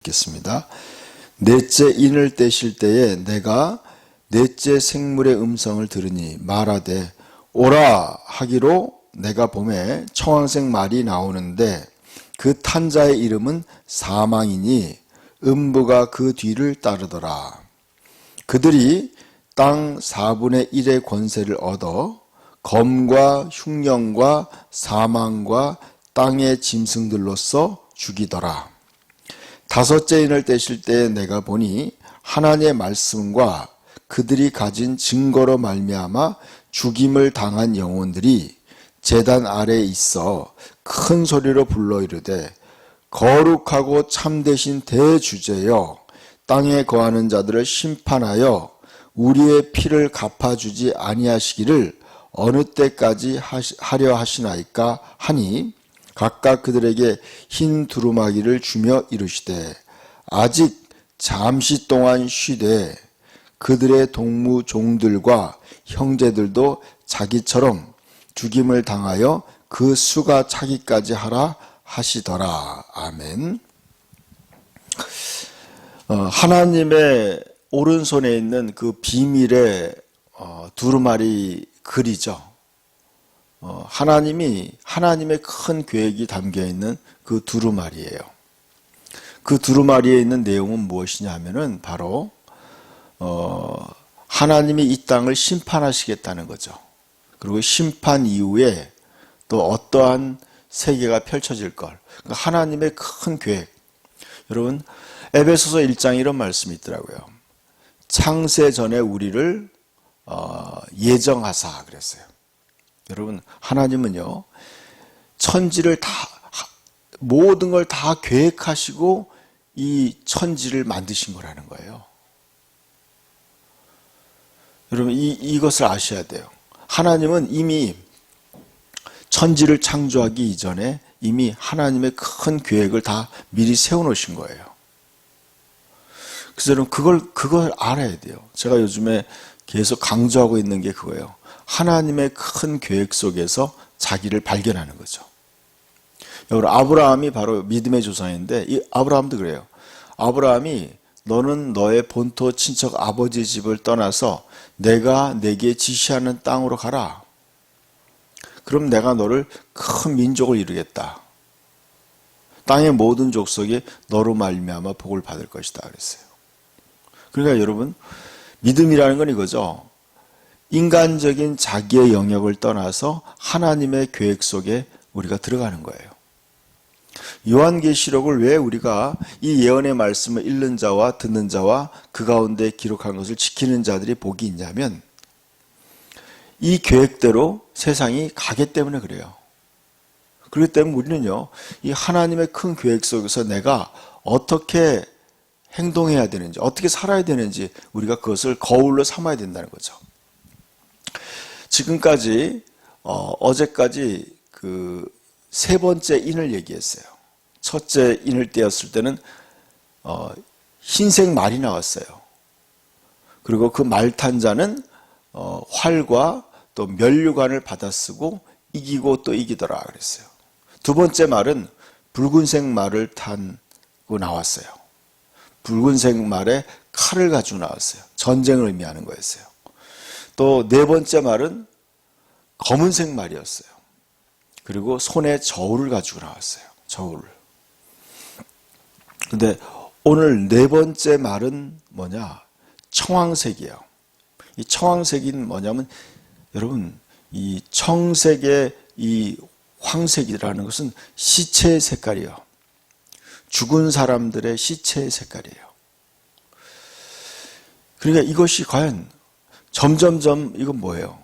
겠습니다. 넷째 인을 떼실 때에 내가 넷째 생물의 음성을 들으니 말하되 오라 하기로 내가 봄에 청황색 말이 나오는데 그 탄 자의 이름은 사망이니 음부가 그 뒤를 따르더라. 그들이 땅 4분의 1의 권세를 얻어 검과 흉령과 사망과 땅의 짐승들로서 죽이더라. 다섯째 인을 떼실 때에 내가 보니 하나님의 말씀과 그들이 가진 증거로 말미암아 죽임을 당한 영혼들이 제단 아래에 있어 큰 소리로 불러 이르되 거룩하고 참되신 대주제여 땅에 거하는 자들을 심판하여 우리의 피를 갚아주지 아니하시기를 어느 때까지 하려 하시나이까 하니 각각 그들에게 흰 두루마기를 주며 이르시되 아직 잠시 동안 쉬되 그들의 동무 종들과 형제들도 자기처럼 죽임을 당하여 그 수가 차기까지 하라 하시더라. 아멘. 하나님의 오른손에 있는 그 비밀의 두루마리 글이죠. 하나님의 큰 계획이 담겨 있는 그 두루마리예요. 그 두루마리에 있는 내용은 무엇이냐 하면은 바로 하나님이 이 땅을 심판하시겠다는 거죠. 그리고 심판 이후에 또 어떠한 세계가 펼쳐질 걸. 하나님의 큰 계획. 여러분 에베소서 1장에 이런 말씀이 있더라고요. 창세 전에 우리를 예정하사 그랬어요. 여러분 하나님은요 천지를 다 모든 걸 다 계획하시고 이 천지를 만드신 거라는 거예요. 여러분 이것을 아셔야 돼요. 하나님은 이미 천지를 창조하기 이전에 이미 하나님의 큰 계획을 다 미리 세워놓으신 거예요. 그래서 여러분 그걸 알아야 돼요. 제가 요즘에 계속 강조하고 있는 게 그거예요. 하나님의 큰 계획 속에서 자기를 발견하는 거죠. 여러분 아브라함이 바로 믿음의 조상인데 이 아브라함도 그래요. 아브라함이 너는 너의 본토 친척 아버지 집을 떠나서 내가 내게 지시하는 땅으로 가라. 그럼 내가 너를 큰 민족을 이루겠다. 땅의 모든 족속이 너로 말미암아 복을 받을 것이다 그랬어요. 그러니까 여러분 믿음이라는 건 이거죠. 인간적인 자기의 영역을 떠나서 하나님의 계획 속에 우리가 들어가는 거예요. 요한계시록을 왜 우리가 이 예언의 말씀을 읽는 자와 듣는 자와 그 가운데 기록한 것을 지키는 자들이 복이 있냐면 이 계획대로 세상이 가기 때문에 그래요. 그렇기 때문에 우리는요, 이 하나님의 큰 계획 속에서 내가 어떻게 행동해야 되는지, 어떻게 살아야 되는지 우리가 그것을 거울로 삼아야 된다는 거죠. 지금까지 어제까지 그 세 번째 인을 얘기했어요. 첫째 인을 떼었을 때는 흰색 말이 나왔어요. 그리고 그 말 탄 자는 활과 또 면류관을 받아쓰고 이기고 또 이기더라 그랬어요. 두 번째 말은 붉은색 말을 타고 나왔어요. 붉은색 말에 칼을 가지고 나왔어요. 전쟁을 의미하는 거였어요. 또 네 번째 말은 검은색 말이었어요. 그리고 손에 저울을 가지고 나왔어요. 저울. 근데 오늘 네 번째 말은 뭐냐? 청황색이에요. 이 청황색이 뭐냐면 여러분 이 청색의 이 황색이라는 것은 시체의 색깔이에요. 죽은 사람들의 시체의 색깔이에요. 그러니까 이것이 과연 점점점 이건 뭐예요?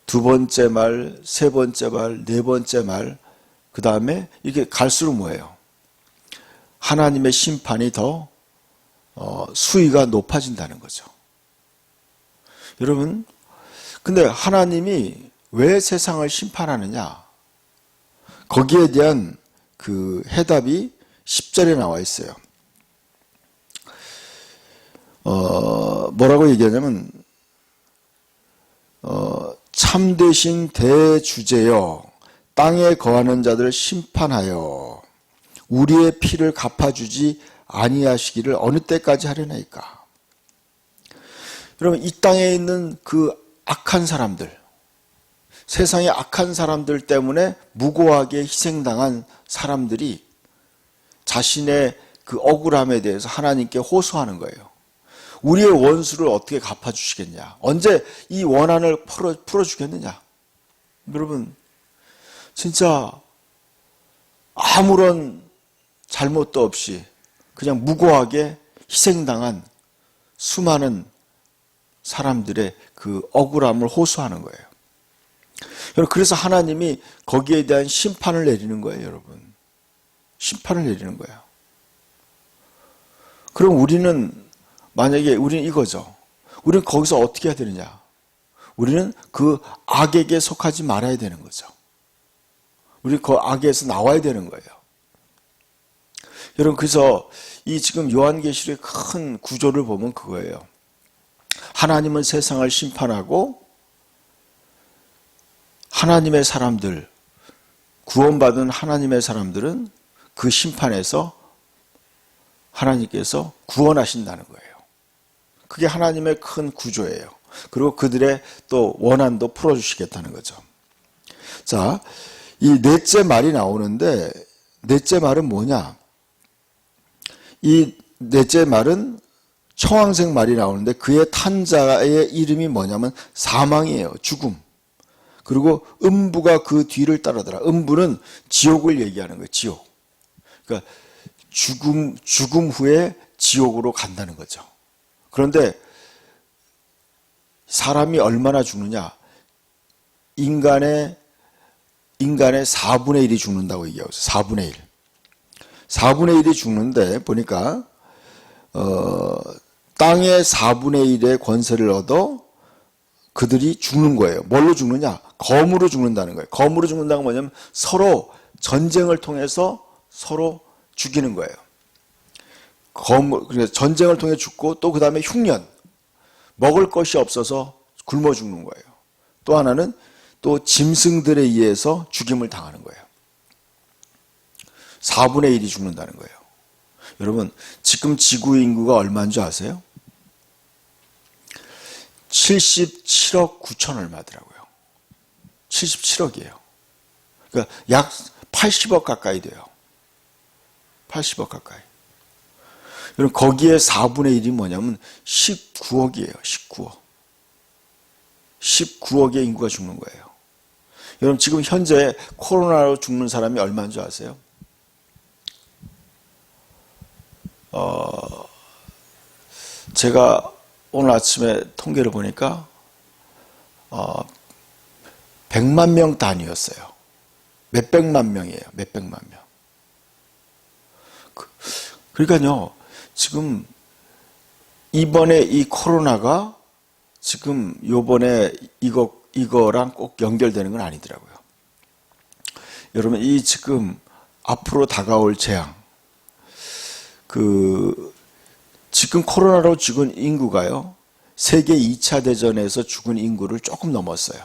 두 번째 말, 세 번째 말, 네 번째 말, 그 다음에 이게 갈수록 뭐예요? 하나님의 심판이 더 수위가 높아진다는 거죠. 여러분, 근데 하나님이 왜 세상을 심판하느냐? 거기에 대한 그 해답이 10절에 나와 있어요. 뭐라고 얘기하냐면 참되신 대주제여 땅에 거하는 자들을 심판하여 우리의 피를 갚아주지 아니하시기를 어느 때까지 하려나이까. 여러분, 이 땅에 있는 그 악한 사람들, 세상의 악한 사람들 때문에 무고하게 희생당한 사람들이 자신의 그 억울함에 대해서 하나님께 호소하는 거예요. 우리의 원수를 어떻게 갚아주시겠냐? 언제 이 원한을 풀어주겠느냐? 여러분, 진짜 아무런 잘못도 없이 그냥 무고하게 희생당한 수많은 사람들의 그 억울함을 호소하는 거예요. 여러분, 그래서 하나님이 거기에 대한 심판을 내리는 거예요, 여러분. 심판을 내리는 거예요. 그럼 만약에 우리는 이거죠. 우리는 거기서 어떻게 해야 되느냐? 우리는 그 악에게 속하지 말아야 되는 거죠. 우리 그 악에서 나와야 되는 거예요. 여러분, 그래서 이 지금 요한계시록의 큰 구조를 보면 그거예요. 하나님은 세상을 심판하고 하나님의 사람들, 구원받은 하나님의 사람들은 그 심판에서 하나님께서 구원하신다는 거예요. 그게 하나님의 큰 구조예요. 그리고 그들의 또 원한도 풀어주시겠다는 거죠. 자, 이 넷째 말이 나오는데 넷째 말은 뭐냐? 이 넷째 말은 청황색 말이 나오는데 그의 탄 자의 이름이 뭐냐면 사망이에요. 죽음. 그리고 음부가 그 뒤를 따르더라. 음부는 지옥을 얘기하는 거예요. 지옥. 그러니까 죽음 후에 지옥으로 간다는 거죠. 그런데 사람이 얼마나 죽느냐? 인간의 4분의 1이 죽는다고 얘기하고 있어요. 4분의 1. 4분의 1이 죽는데 보니까 땅의 4분의 1의 권세를 얻어 그들이 죽는 거예요. 뭘로 죽느냐? 검으로 죽는다는 거예요. 검으로 죽는다는 건 뭐냐면 서로 전쟁을 통해서 서로 죽이는 거예요. 그래서 전쟁을 통해 죽고 또 그 다음에 흉년, 먹을 것이 없어서 굶어 죽는 거예요. 또 하나는 또 짐승들에 의해서 죽임을 당하는 거예요. 4분의 1이 죽는다는 거예요. 여러분, 지금 지구 인구가 얼마인 줄 아세요? 77억 9천 얼마더라고요. 77억이에요. 그러니까 약 80억 가까이 돼요. 80억 가까이. 여러분, 거기에 4분의 1이 뭐냐면 19억이에요. 19억. 19억의 인구가 죽는 거예요. 여러분, 지금 현재 코로나로 죽는 사람이 얼마인 줄 아세요? 제가 오늘 아침에 통계를 보니까 100만 명 단위였어요. 몇백만 명이에요. 몇백만 명. 그러니까요, 지금 이번에 이 코로나가 지금 요번에 이거랑 꼭 연결되는 건 아니더라고요. 여러분, 이 지금 앞으로 다가올 재앙, 지금 코로나로 죽은 인구가요, 세계 2차 대전에서 죽은 인구를 조금 넘었어요.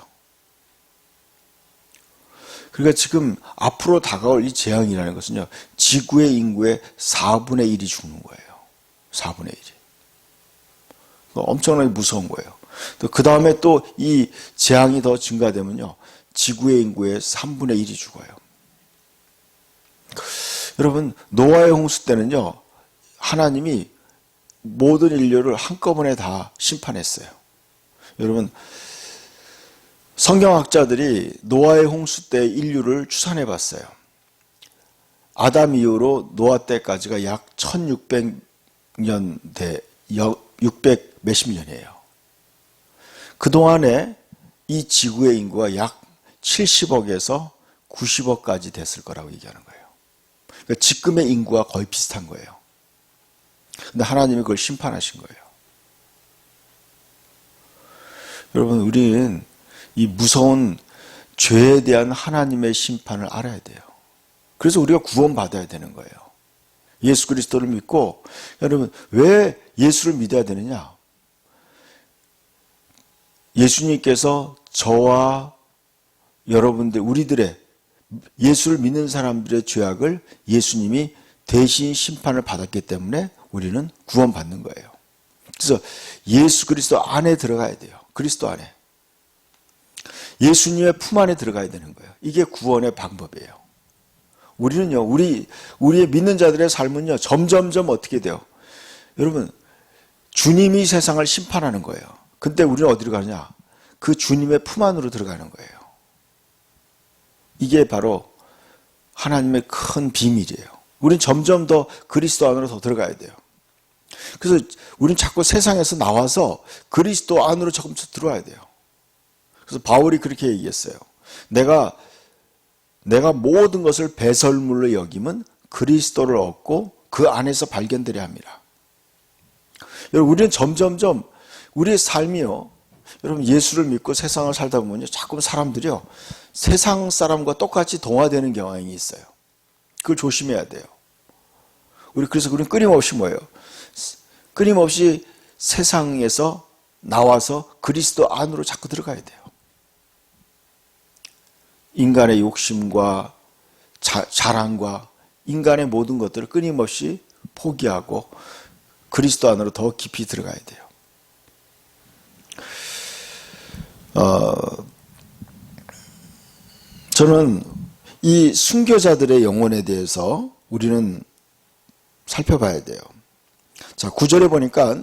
그러니까 지금 앞으로 다가올 이 재앙이라는 것은요, 지구의 인구의 4분의 1이 죽는 거예요. 4분의 1이. 엄청나게 무서운 거예요. 또 그 다음에 또 이 재앙이 더 증가되면요, 지구의 인구의 3분의 1이 죽어요. 여러분, 노아의 홍수 때는요, 하나님이 모든 인류를 한꺼번에 다 심판했어요. 여러분, 성경학자들이 노아의 홍수 때 인류를 추산해 봤어요. 아담 이후로 노아 때까지가 약 1600년 600 몇십 년이에요. 그동안에 이 지구의 인구가 약 70억에서 90억까지 됐을 거라고 얘기하는 거예요. 그러니까 지금의 인구와 거의 비슷한 거예요. 근데 하나님이 그걸 심판하신 거예요. 여러분, 우리는 이 무서운 죄에 대한 하나님의 심판을 알아야 돼요. 그래서 우리가 구원받아야 되는 거예요. 예수 그리스도를 믿고, 여러분, 왜 예수를 믿어야 되느냐? 예수님께서 저와 여러분들, 우리들의 예수를 믿는 사람들의 죄악을 예수님이 대신 심판을 받았기 때문에 우리는 구원받는 거예요. 그래서 예수 그리스도 안에 들어가야 돼요. 그리스도 안에. 예수님의 품 안에 들어가야 되는 거예요. 이게 구원의 방법이에요. 우리는요, 우리의 믿는 자들의 삶은요, 점점점 어떻게 돼요? 여러분, 주님이 세상을 심판하는 거예요. 근데 우리는 어디로 가느냐? 그 주님의 품 안으로 들어가는 거예요. 이게 바로 하나님의 큰 비밀이에요. 우리는 점점 더 그리스도 안으로 더 들어가야 돼요. 그래서 우리는 자꾸 세상에서 나와서 그리스도 안으로 조금씩 들어와야 돼요. 그래서 바울이 그렇게 얘기했어요. 내가 모든 것을 배설물로 여김은 그리스도를 얻고 그 안에서 발견되려 합니다. 여러분, 우리는 점점점 우리의 삶이요, 여러분, 예수를 믿고 세상을 살다 보면요, 자꾸 사람들이요, 세상 사람과 똑같이 동화되는 경향이 있어요. 그걸 조심해야 돼요. 그래서 우리는 끊임없이 뭐예요? 끊임없이 세상에서 나와서 그리스도 안으로 자꾸 들어가야 돼요. 인간의 욕심과 자랑과 인간의 모든 것들을 끊임없이 포기하고 그리스도 안으로 더 깊이 들어가야 돼요. 저는 이 순교자들의 영혼에 대해서 우리는 살펴봐야 돼요. 자, 9절에 보니까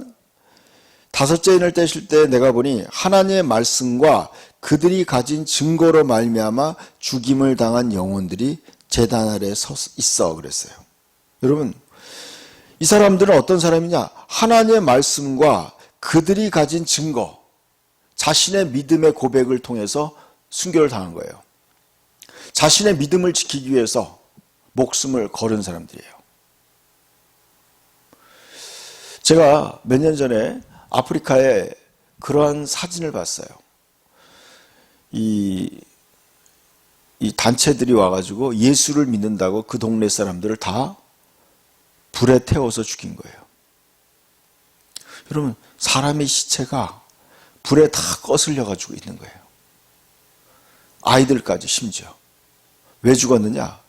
다섯째 인을 떼실 때 내가 보니 하나님의 말씀과 그들이 가진 증거로 말미암아 죽임을 당한 영혼들이 제단 아래 서 있어 그랬어요. 여러분, 이 사람들은 어떤 사람이냐? 하나님의 말씀과 그들이 가진 증거, 자신의 믿음의 고백을 통해서 순교를 당한 거예요. 자신의 믿음을 지키기 위해서 목숨을 거른 사람들이에요. 제가 몇 년 전에 아프리카에 그러한 사진을 봤어요. 이 단체들이 와가지고 예수를 믿는다고 그 동네 사람들을 다 불에 태워서 죽인 거예요. 여러분, 사람의 시체가 불에 다 거슬려가지고 있는 거예요. 아이들까지 심지어. 왜 죽었느냐?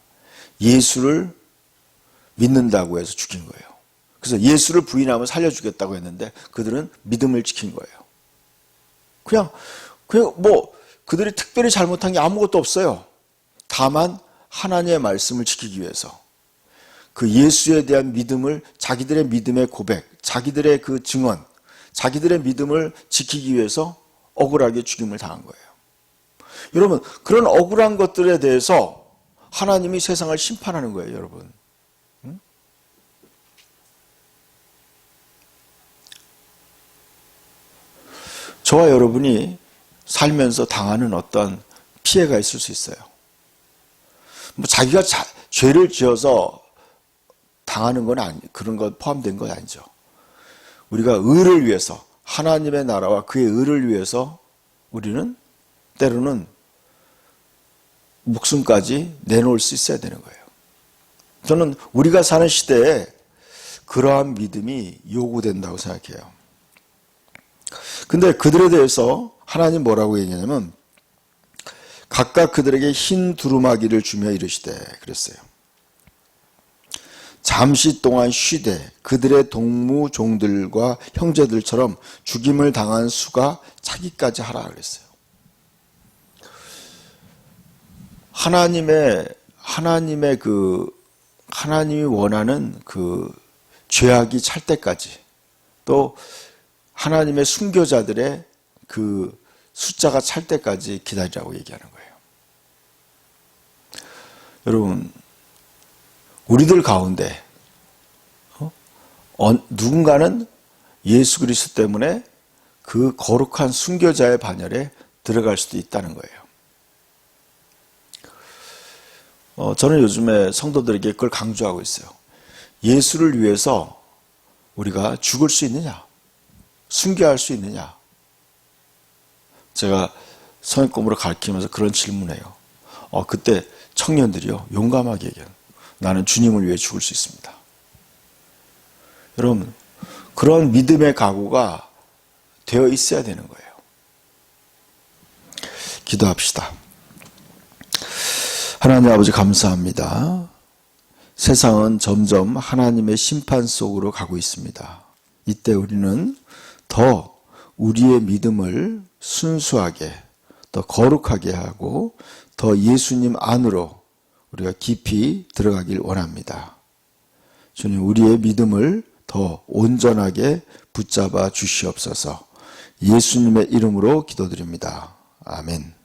예수를 믿는다고 해서 죽인 거예요. 그래서 예수를 부인하면 살려주겠다고 했는데 그들은 믿음을 지킨 거예요. 그냥 그들이 특별히 잘못한 게 아무것도 없어요. 다만 하나님의 말씀을 지키기 위해서 그 예수에 대한 믿음을, 자기들의 믿음의 고백, 자기들의 그 증언, 자기들의 믿음을 지키기 위해서 억울하게 죽임을 당한 거예요. 여러분, 그런 억울한 것들에 대해서 하나님이 세상을 심판하는 거예요, 여러분. 저와 여러분이 살면서 당하는 어떤 피해가 있을 수 있어요. 자기가 죄를 지어서 당하는 건 그런 것 포함된 건 아니죠. 우리가 의를 위해서, 하나님의 나라와 그의 의를 위해서 우리는 때로는 목숨까지 내놓을 수 있어야 되는 거예요. 저는 우리가 사는 시대에 그러한 믿음이 요구된다고 생각해요. 근데 그들에 대해서 하나님 뭐라고 얘기하냐면 각각 그들에게 흰 두루마기를 주며 이르시되 그랬어요. 잠시 동안 쉬되 그들의 동무 종들과 형제들처럼 죽임을 당한 수가 차기까지 하라 그랬어요. 하나님이 원하는 그 죄악이 찰 때까지, 또 하나님의 순교자들의 그 숫자가 찰 때까지 기다리라고 얘기하는 거예요. 여러분, 우리들 가운데 누군가는 예수 그리스도 때문에 그 거룩한 순교자의 반열에 들어갈 수도 있다는 거예요. 저는 요즘에 성도들에게 그걸 강조하고 있어요. 예수를 위해서 우리가 죽을 수 있느냐? 순교할 수 있느냐? 제가 성인권으로 가르치면서 그런 질문해요. 그때 청년들이요, 용감하게 얘기해요. 나는 주님을 위해 죽을 수 있습니다. 여러분, 그런 믿음의 각오가 되어 있어야 되는 거예요. 기도합시다. 하나님 아버지 감사합니다. 세상은 점점 하나님의 심판 속으로 가고 있습니다. 이때 우리는 더 우리의 믿음을 순수하게, 더 거룩하게 하고 더 예수님 안으로 우리가 깊이 들어가길 원합니다. 주님, 우리의 믿음을 더 온전하게 붙잡아 주시옵소서. 예수님의 이름으로 기도드립니다. 아멘.